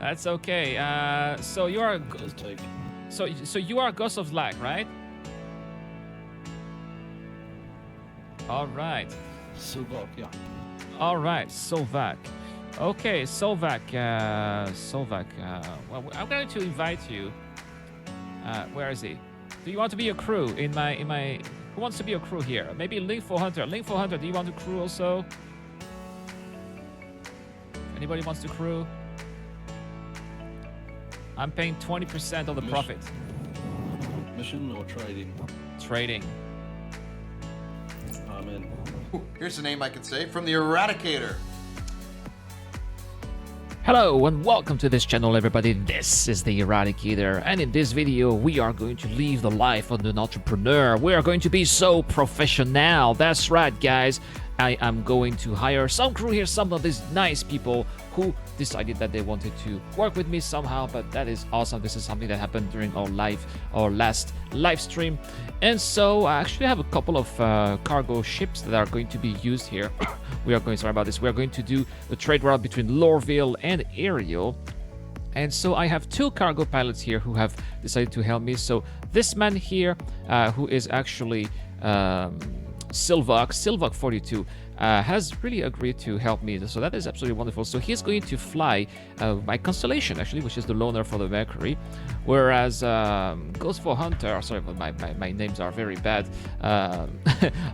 That's okay. So you are Does take so you are Ghost of Lag, right? All right. Silvok, yeah. All right, Solvac. Okay, Solvac. Solvac. Well, I'm going to invite you. Where is he? Do you want to be a crew in my? Who wants to be a crew here? Maybe Link 400. Link 400. Do you want to crew also? Anybody wants to crew? I'm paying 20% of the profit. Mission or trading? Trading. I'm in. Here's a name I can say from the Eradicator. Hello and welcome to this channel, everybody. This is the Eradicator, and in this video we are going to live the life of an entrepreneur. We are going to be so professional. That's right, guys. I am going to hire some crew here, some of these nice people who decided that they wanted to work with me somehow, but that is awesome. This is something that happened during our last live stream. And so I actually have a couple of cargo ships that are going to be used here. We are going to do the trade route between Lorville and Ariel. And so I have two cargo pilots here who have decided to help me. So this man here, who is actually Silvok 42, has really agreed to help me, so that is absolutely wonderful. So he's going to fly my constellation, actually, which is the loner for the Mercury, whereas Ghost for Hunter, sorry, my names are very bad,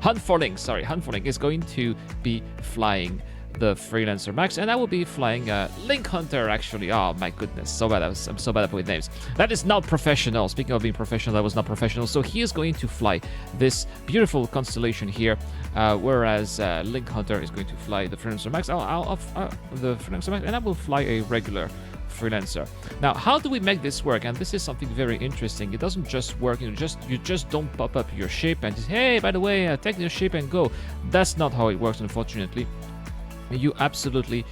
Huntforling is going to be flying the Freelancer Max, and I will be flying Link Hunter, actually. Oh my goodness, so bad. I'm so bad with names. That is not professional. Speaking of being professional, that was not professional. So he is going to fly this beautiful constellation here, whereas Link Hunter is going to fly the Freelancer Max. The Freelancer Max, and I will fly a regular Freelancer. Now, how do we make this work? And this is something very interesting. It doesn't just work, you just don't pop up your ship and just, hey, by the way, take the ship and go. That's not how it works, unfortunately. You absolutely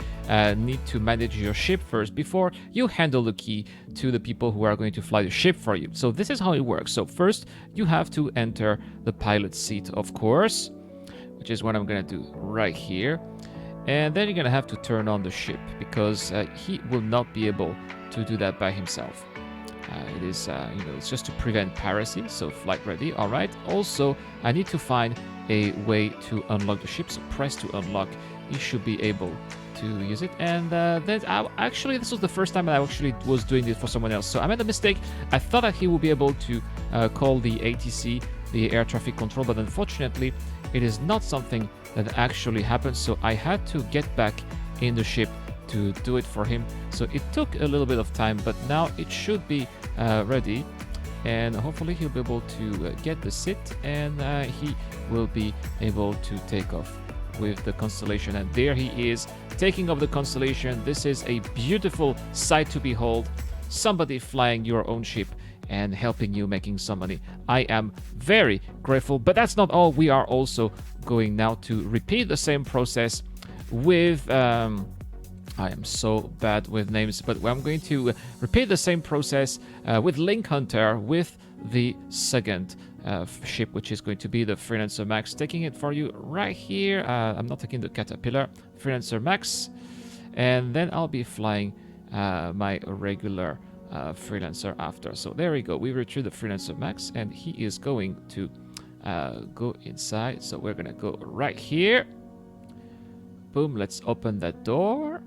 need to manage your ship first before you handle the key to the people who are going to fly the ship for you. So this is how it works. So first, you have to enter the pilot seat, of course, which is what I'm going to do right here. And then you're going to have to turn on the ship because he will not be able to do that by himself. It is, it's just to prevent piracy. So flight ready. All right. Also, I need to find a way to unlock the ship. So press to unlock. You should be able to use it. And then actually, this was the first time that I actually was doing it for someone else. So I made a mistake. I thought that he would be able to call the ATC, the air traffic control, but unfortunately, it is not something that actually happened. So I had to get back in the ship to do it for him. So it took a little bit of time, but now it should be ready. And hopefully he'll be able to get the sit, and he will be able to take off with the constellation. And there he is, taking off the constellation. This is a beautiful sight to behold. Somebody flying your own ship and helping you making some money. I am very grateful, but that's not all. We are also going now to repeat the same process with I am so bad with names, but I'm going to repeat the same process with Link Hunter with the second ship, which is going to be the Freelancer Max. Taking it for you right here. I'm not taking the Caterpillar. Freelancer Max. And then I'll be flying my regular Freelancer after. So there we go. We retrieve the Freelancer Max, and he is going to go inside. So we're going to go right here. Boom. Let's open that door.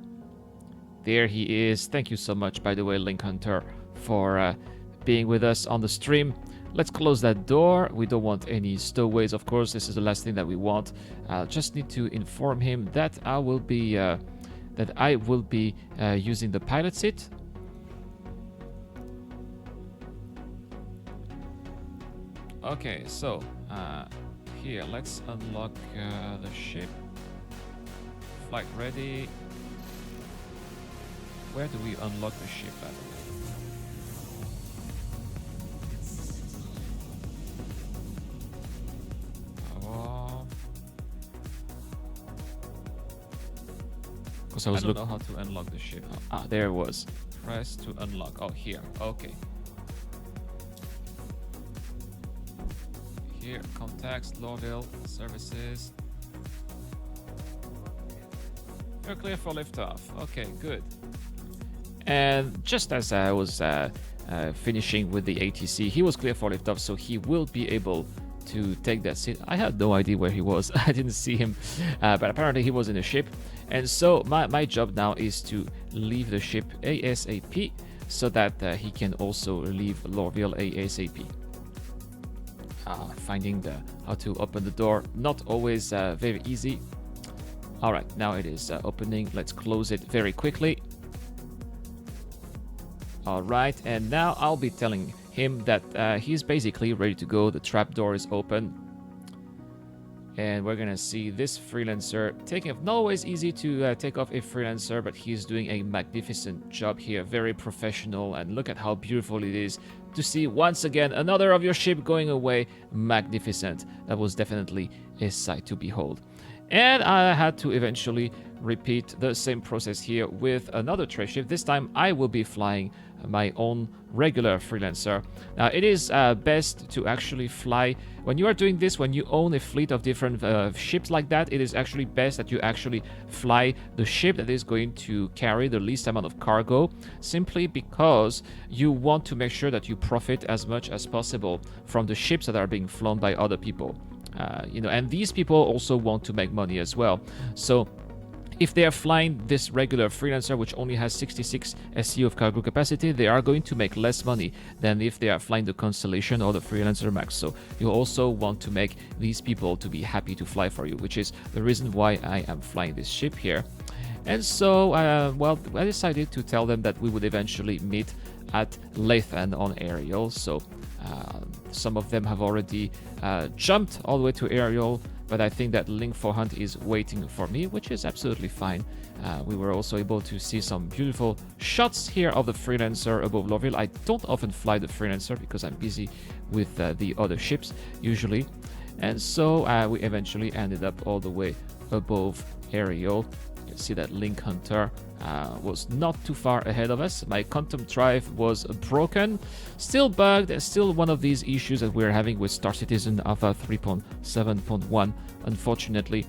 There he is. Thank you so much, by the way, Link Hunter, for being with us on the stream. Let's close that door. We don't want any stowaways, of course. This is the last thing that we want. I'll just need to inform him that I will be using the pilot seat. Okay, so here, let's unlock the ship. Flight ready. Where do we unlock the ship at? Because I don't know how to unlock the ship. Ah, there it was. Press to unlock. Oh, here. Okay. Here, contacts, Lorville, services. You're clear for liftoff. Okay, good. And just as I was finishing with the ATC, he was clear for liftoff, so he will be able to take that seat. I had no idea where he was. I didn't see him, but apparently he was in the ship. And so my job now is to leave the ship ASAP so that he can also leave Lorville ASAP. Finding how to open the door, not always very easy. All right, now it is opening. Let's close it very quickly. All right, and now I'll be telling him that he's basically ready to go. The trapdoor is open. And we're gonna see this freelancer taking off. Not always easy to take off a freelancer, but he's doing a magnificent job here. Very professional, and look at how beautiful it is to see once again another of your ship going away. Magnificent. That was definitely a sight to behold. And I had to eventually repeat the same process here with another trade ship. This time I will be flying my own regular freelancer. Now it is best to actually fly when you are doing this, when you own a fleet of different ships like that. It is actually best that you actually fly the ship that is going to carry the least amount of cargo, simply because you want to make sure that you profit as much as possible from the ships that are being flown by other people. And these people also want to make money as well. So if they are flying this regular freelancer, which only has 66 SCU of cargo capacity, they are going to make less money than if they are flying the Constellation or the Freelancer Max. So you also want to make these people to be happy to fly for you, which is the reason why I am flying this ship here. And so, I decided to tell them that we would eventually meet at Lathan on Ariel. So some of them have already jumped all the way to Ariel, but I think that Link 4 Hunt is waiting for me, which is absolutely fine. We were also able to see some beautiful shots here of the Freelancer above Lorville. I don't often fly the Freelancer because I'm busy with the other ships usually. And so we eventually ended up all the way above Ariel. You can see that Link Hunter was not too far ahead of us. My quantum drive was broken, still bugged, still one of these issues that we're having with Star Citizen Alpha 3.7.1, unfortunately.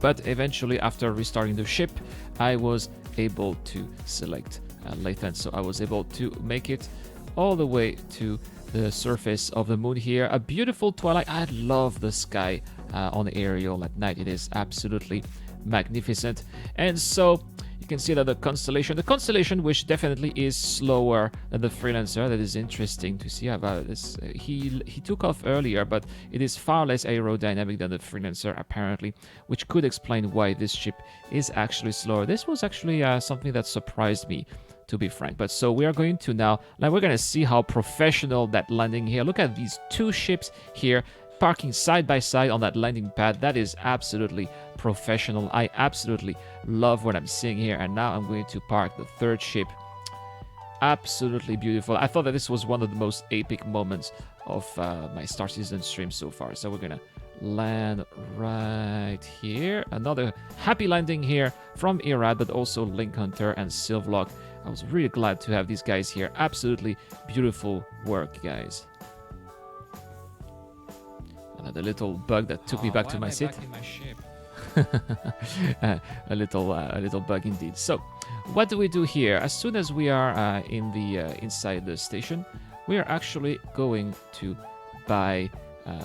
But eventually, after restarting the ship, I was able to select Lathan, so I was able to make it all the way to the surface of the moon here. A beautiful twilight. I love the sky on Ariel at night. It is absolutely magnificent. And so you can see that the constellation, which definitely is slower than the Freelancer. That is interesting to see about this. He took off earlier, but it is far less aerodynamic than the Freelancer apparently, which could explain why this ship is actually slower. This was actually something that surprised me, to be frank. But so we are going to now we're going to see how professional that landing here. Look at these two ships here parking side by side on that landing pad. That is absolutely professional. I absolutely love what I'm seeing here. And now I'm going to park the third ship. Absolutely beautiful. I thought that this was one of the most epic moments of my Star Citizen stream so far. So we're gonna land right here. Another happy landing here from Irad, but also Link Hunter and Silvlock. I was really glad to have these guys here. Absolutely beautiful work, guys. Another little bug that took me back to my seat. Back in my ship? a little bug indeed. So, what do we do here? As soon as we are inside the station, we are actually going to buy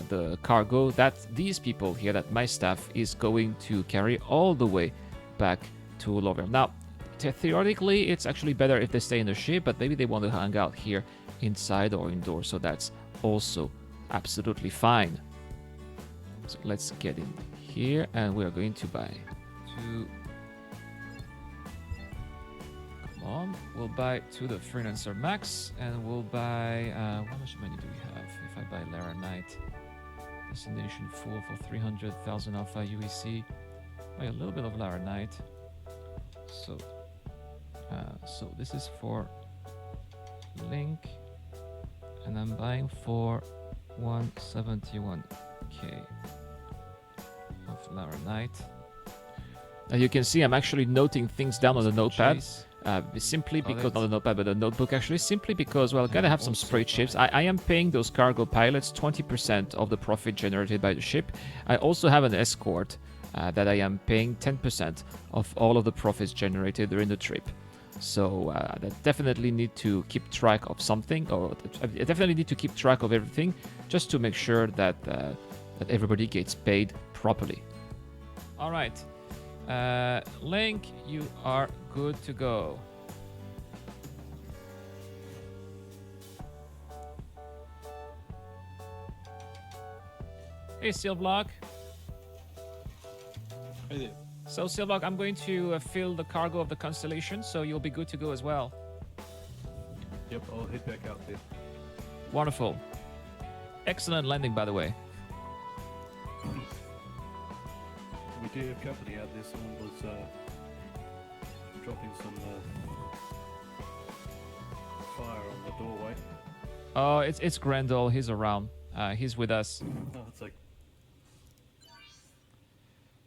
the cargo that these people here, that my staff is going to carry all the way back to Lorville. Now, theoretically, it's actually better if they stay in the ship, but maybe they want to hang out here inside or indoors, so that's also absolutely fine. So let's get in here, and we are going to buy two. Come on, we'll buy two the Freelancer Max, and we'll buy. How much money do we have? If I buy Lara Knight, destination full for 300,000 Alpha UEC. Buy a little bit of Lara Knight. So this is for Link, and I'm buying for 171k of Lara Knight. Now you can see I'm actually noting things down on the notepad, simply because, not the notepad, but the notebook actually, simply because, well, gotta have some spray chips. I am paying those cargo pilots 20% of the profit generated by the ship. I also have an escort that I am paying 10% of all of the profits generated during the trip. So I definitely need to keep track of something, or I definitely need to keep track of everything, just to make sure that that everybody gets paid properly. All right, Link, you are good to go. Hey, Silvlock. Hey there. So, Silvlock, I'm going to fill the cargo of the Constellation, so you'll be good to go as well. Yep, I'll head back out there. Wonderful. Excellent landing, by the way. We do have company out there. Someone was dropping some fire on the doorway. Oh, it's Grendel. He's around. He's with us. Oh, it's like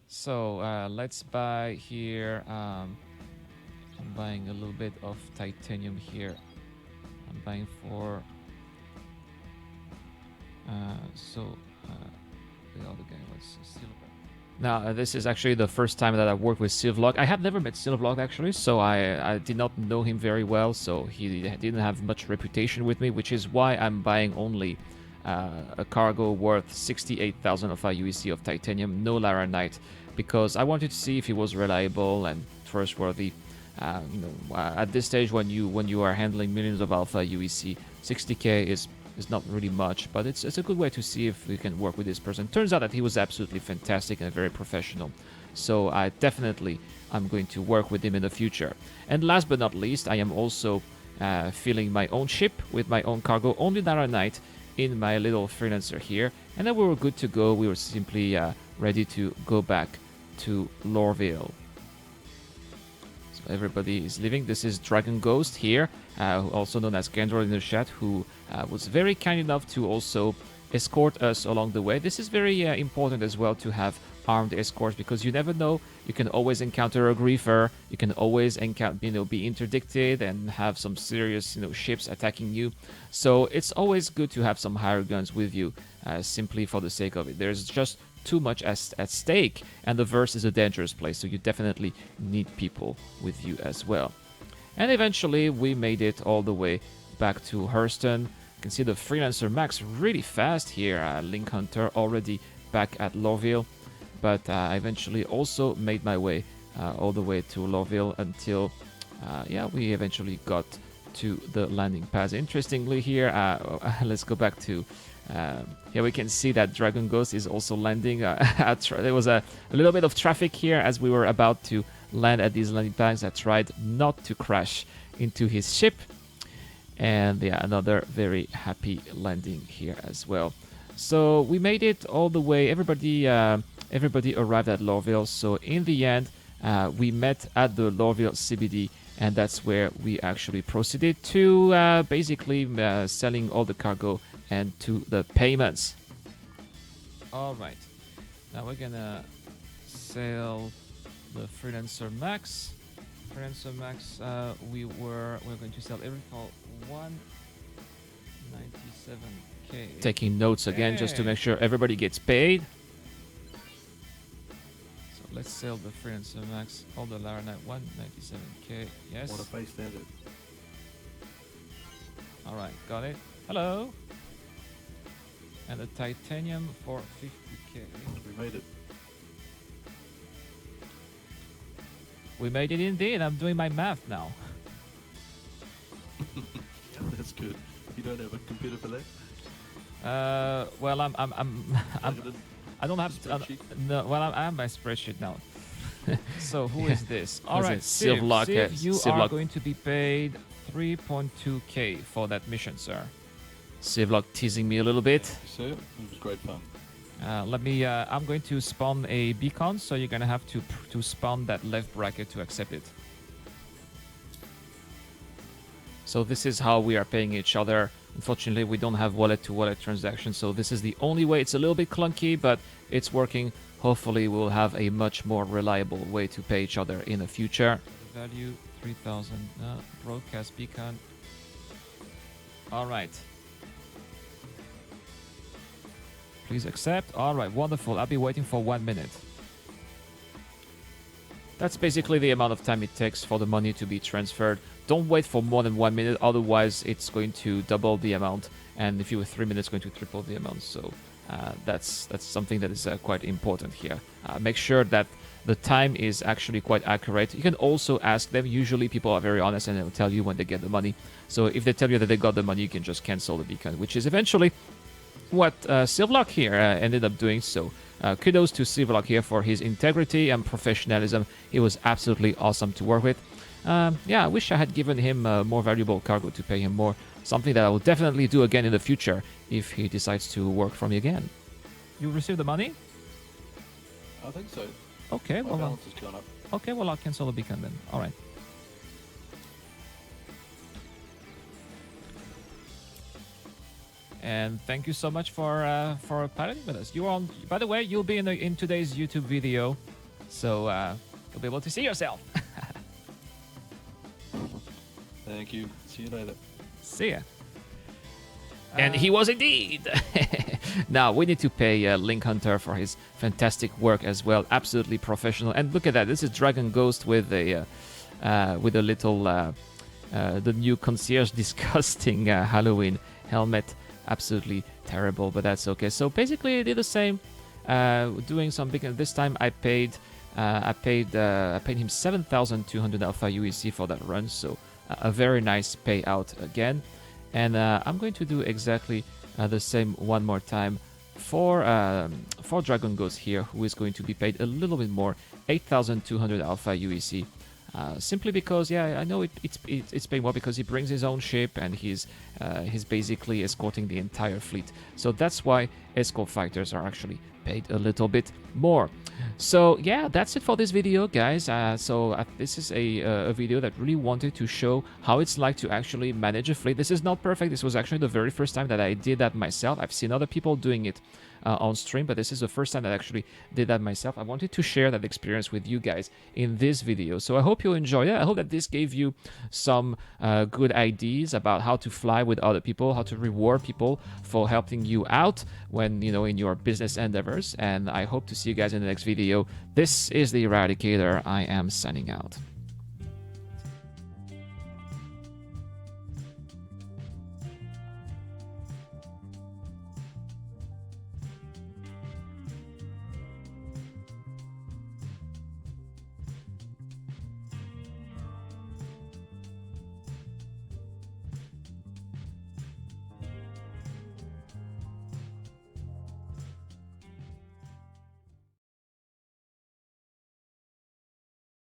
So let's buy here. I'm buying a little bit of titanium here. I'm buying for. The other guy was silver. Now this is actually the first time that I've worked with Silvlog. I have never met Silvlog actually, so I did not know him very well. So he didn't have much reputation with me, which is why I'm buying only a cargo worth 68,000 of UEC of titanium, no laranite, because I wanted to see if he was reliable and trustworthy. At this stage, when you are handling millions of alpha UEC, 60k is not really much, but it's a good way to see if we can work with this person. Turns out that he was absolutely fantastic and very professional, so I'm going to work with him in the future. And last but not least, I am also filling my own ship with my own cargo, only laranite, in my little freelancer here, and then we were good to go. We were simply ready to go back to Lorville. So everybody is leaving. This is Dragon Ghost here, also known as Gendro in the chat, who was very kind enough to also escort us along the way. This is very important as well, to have armed escorts, because you never know. You can always encounter a griefer. You can always be interdicted and have some serious ships attacking you. So it's always good to have some higher guns with you, simply for the sake of it. There's just too much at stake, and the verse is a dangerous place, so you definitely need people with you as well. And eventually we made it all the way back to Hurston. You can see the Freelancer Max really fast here. Link Hunter already back at Lorville, but I eventually also made my way all the way to Lorville until we eventually got to the landing pads. Interestingly here, let's go back to here. We can see that Dragon Ghost is also landing. There was a little bit of traffic here as we were about to land at these landing pads. I tried not to crash into his ship, and another very happy landing here as well. So we made it all the way. Everybody arrived at Lorville. So in the end, we met at the Lorville CBD, and that's where we actually proceeded to basically selling all the cargo and to the payments. All right, now we're gonna sell the Freelancer Max. Freelancer Max, we're going to sell everything for 197k. Taking notes again, just to make sure everybody gets paid. So let's sell the Freelancer Max, all the laranite, 197k. Yes. what a face that is. All right, got it. Hello. And the titanium for 50k. We made it. We made it indeed. I'm doing my math now. That's good. You don't have a computer for that? Well, I don't have Spreadsheet? no. Well, I have my spreadsheet now. So who is this? All Was right, it Silvlock? Civ, You are Silvlock. going to be paid 3.2k for that mission, sir. Silvlock teasing me a little bit. So it was great fun. Let me. I'm going to spawn a beacon, so you're gonna have to spawn that left bracket to accept it. So this is how we are paying each other. Unfortunately, we don't have wallet-to-wallet transactions, so this is the only way. It's a little bit clunky, but it's working. Hopefully, we'll have a much more reliable way to pay each other in the future. Value 3,000. Broadcast beacon. All right. Please accept. All right, wonderful. I'll be waiting for 1 minute. That's basically the amount of time it takes for the money to be transferred. Don't wait for more than 1 minute, otherwise it's going to double the amount, and if you were 3 minutes, it's going to triple the amount. So that's something that is quite important here. Make sure that the time is actually quite accurate. You can also ask them. Usually people are very honest and they'll tell you when they get the money. So if they tell you that they got the money, you can just cancel the beacon, which is eventually what Silverlock here ended up doing. So kudos to Silverlock here for his integrity and professionalism. He was absolutely awesome to work with. Yeah, I wish I had given him more valuable cargo to pay him more. Something that I will definitely do again in the future if he decides to work for me again. You received the money? I think so. Okay, My well, balance has gone up. okay, well, I'll cancel the beacon then. All right. And thank you so much for piloting with us. You're on. By the way, you'll be in today's YouTube video, so you'll be able to see yourself. Thank you. See you later. See ya. And he was indeed. Now we need to pay Link Hunter for his fantastic work as well. Absolutely professional. And look at that. This is Dragon Ghost with a little the new concierge disgusting Halloween helmet. Absolutely terrible, but that's okay. So basically, I did the same. Doing some big. This time I paid him 7,200 Alpha UEC for that run. So a very nice payout again. And I'm going to do exactly the same one more time for Dragon Ghost here, who is going to be paid a little bit more, 8,200 Alpha UEC. Simply because, yeah, I know it's paying more because he brings his own ship and he's basically escorting the entire fleet. So that's why escort fighters are actually paid a little bit more. So yeah, that's it for this video, guys. This is a video that really wanted to show how it's like to actually manage a fleet. This is not perfect. This was actually the very first time that I did that myself. I've seen other people doing it on stream, but this is the first time that I actually did that myself. I wanted to share that experience with you guys in this video. So I hope you enjoyed it. I hope that this gave you some good ideas about how to fly with other people, how to reward people for helping you out when, you know, in your business endeavors. And I hope to see you guys in the next video. This is the Eradicator. I am signing out.